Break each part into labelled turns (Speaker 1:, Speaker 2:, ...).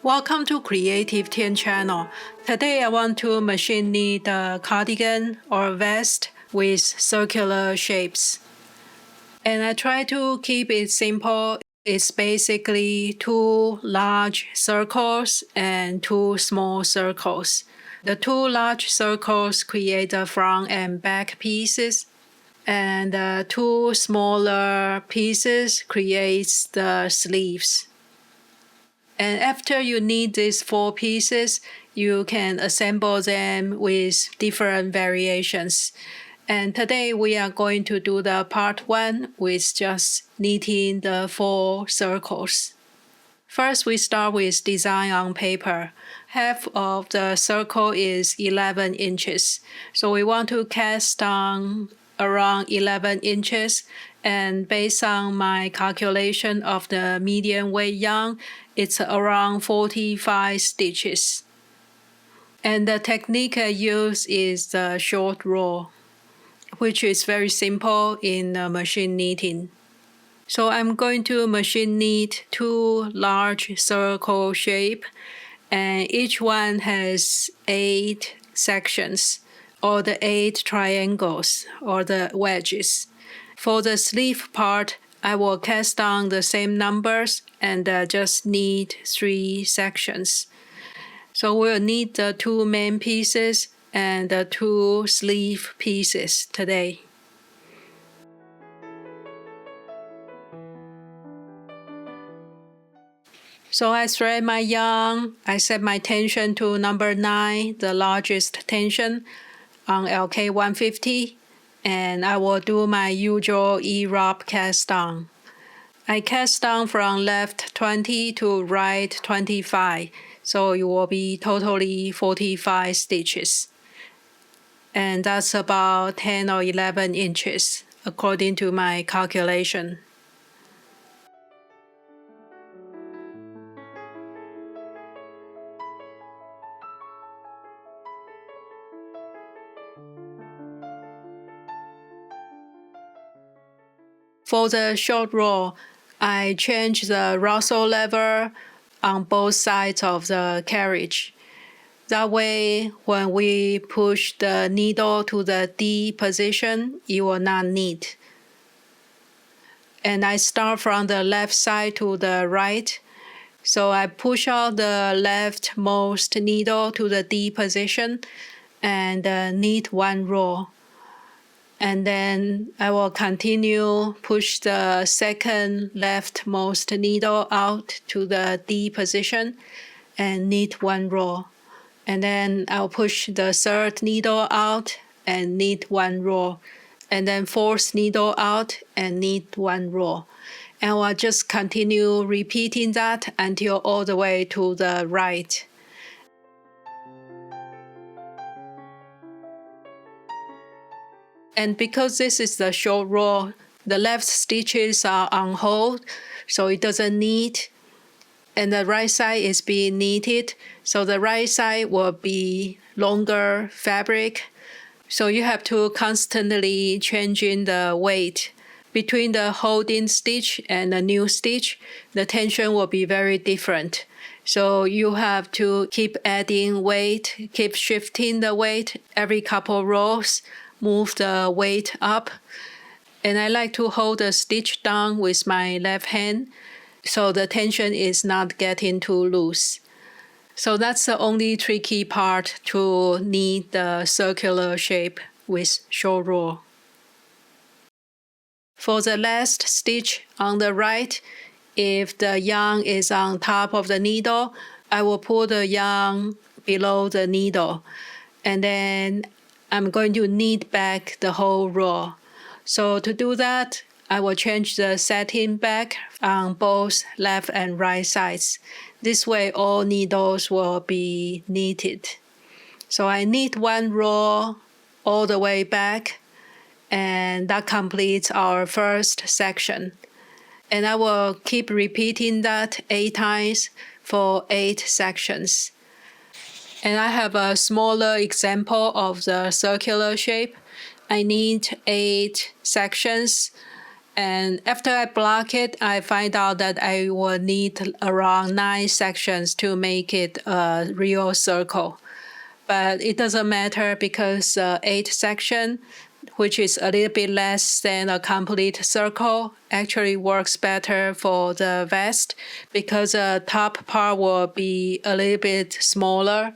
Speaker 1: Welcome to Creative Tien channel. Today I want to machine knit a cardigan or vest with circular shapes. And I try to keep it simple. It's basically 2 large circles and 2 small circles. The 2 large circles create the front and back pieces, and the 2 smaller pieces creates the sleeves. And after you knit these 4 pieces, you can assemble them with different variations. And today we are going to do the part 1 with just knitting the 4 circles. First, we start with design on paper. Half of the circle is 11 inches. So we want to cast on around 11 inches. And based on my calculation of the medium weight yarn, it's around 45 stitches. And the technique I use is the short row, which is very simple in machine knitting. So I'm going to machine knit 2 large circle shape, and each one has 8 sections, or the 8 triangles, or the wedges. For the sleeve part, I will cast on the same numbers and just knit 3 sections. So we'll knit the 2 main pieces and the 2 sleeve pieces today. So I thread my yarn, I set my tension to number 9, the largest tension on LK150, and I will do my usual E-rub cast on. I cast on from left 20 to right 25, so it will be totally 45 stitches. And that's about 10 or 11 inches, according to my calculation. For the short row, I change the rustle lever on both sides of the carriage. That way, when we push the needle to the D position, it will not knit. And I start from the left side to the right. So I push out the leftmost needle to the D position and knit 1 row. And then I will continue push the second leftmost needle out to the D position and knit 1 row. And then I'll push the third needle out and knit 1 row. And then fourth needle out and knit 1 row. And I'll just continue repeating that until all the way to the right. And because this is the short row, the left stitches are on hold, so it doesn't knit. And the right side is being knitted, so the right side will be longer fabric. So you have to constantly changing the weight. Between the holding stitch and the new stitch, the tension will be very different. So you have to keep adding weight, keep shifting the weight every couple rows. Move the weight up, and I like to hold the stitch down with my left hand so the tension is not getting too loose. So that's the only tricky part to knit the circular shape with short row. For the last stitch on the right, if the yarn is on top of the needle, I will pull the yarn below the needle, and then I'm going to knit back the whole row. So to do that, I will change the setting back on both left and right sides. This way all needles will be knitted. So I knit 1 row all the way back, and that completes our first section. And I will keep repeating that 8 times for 8 sections. And I have a smaller example of the circular shape. I need 8 sections, And after I block it, I find out that I will need around 9 sections to make it a real circle. But it doesn't matter because 8 section, which is a little bit less than a complete circle, actually works better for the vest because the top part will be a little bit smaller.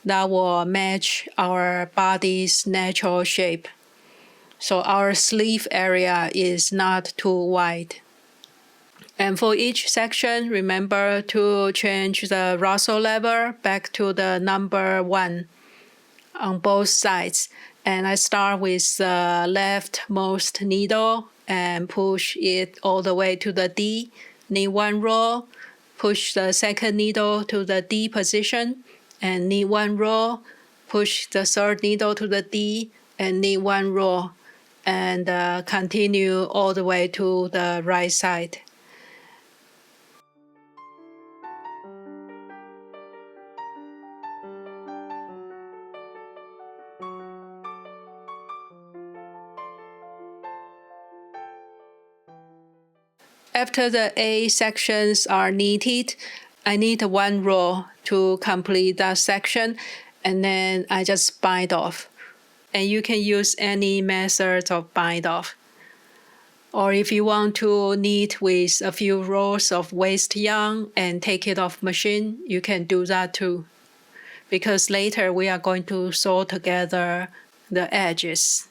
Speaker 1: That will match our body's natural shape. So our sleeve area is not too wide. And for each section, remember to change the rustle lever back to the number 1 on both sides. And I start with the leftmost needle and push it all the way to the D. Knee 1 roll, push the second needle to the D position, and knee 1 roll, push the third needle to the D, and knee 1 roll, and continue all the way to the right side. After the 8 sections are knitted, I need 1 row to complete that section, and then I just bind off. And you can use any method of bind off. Or if you want to knit with a few rows of waste yarn and take it off machine, you can do that too. Because later we are going to sew together the edges.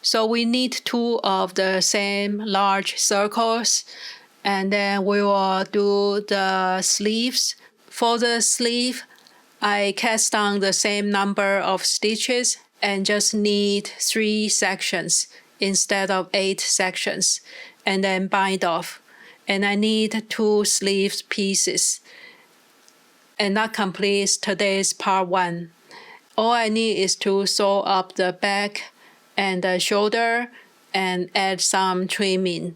Speaker 1: So we need 2 of the same large circles, and then we will do the sleeves. For the sleeve, I cast on the same number of stitches and just knit 3 sections instead of 8 sections, and then bind off. And I need 2 sleeve pieces. And that completes today's part 1. All I need is to sew up the back and the shoulder and add some trimming.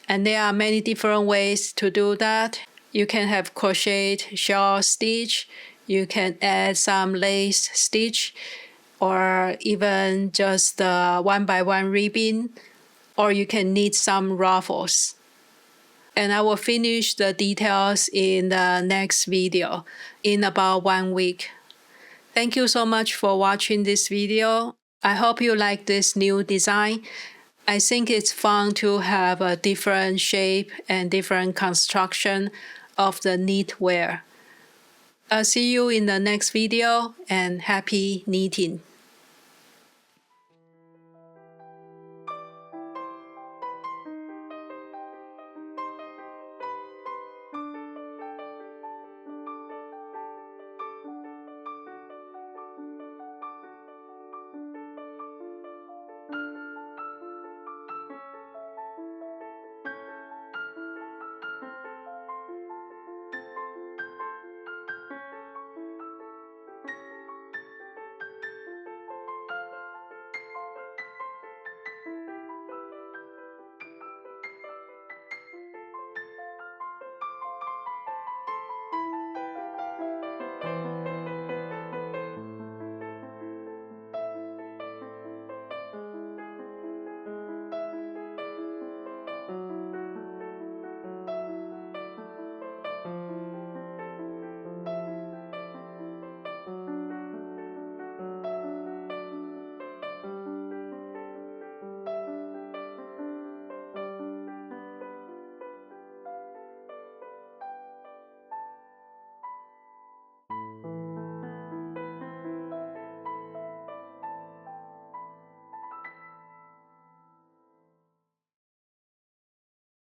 Speaker 1: And there are many different ways to do that. You can have crocheted shell stitch, you can add some lace stitch, or even just 1x1 ribbon, or you can knit some ruffles. And I will finish the details in the next video in about 1 week. Thank you so much for watching this video. I hope you like this new design. I think it's fun to have a different shape and different construction of the knitwear. I'll see you in the next video, and happy knitting!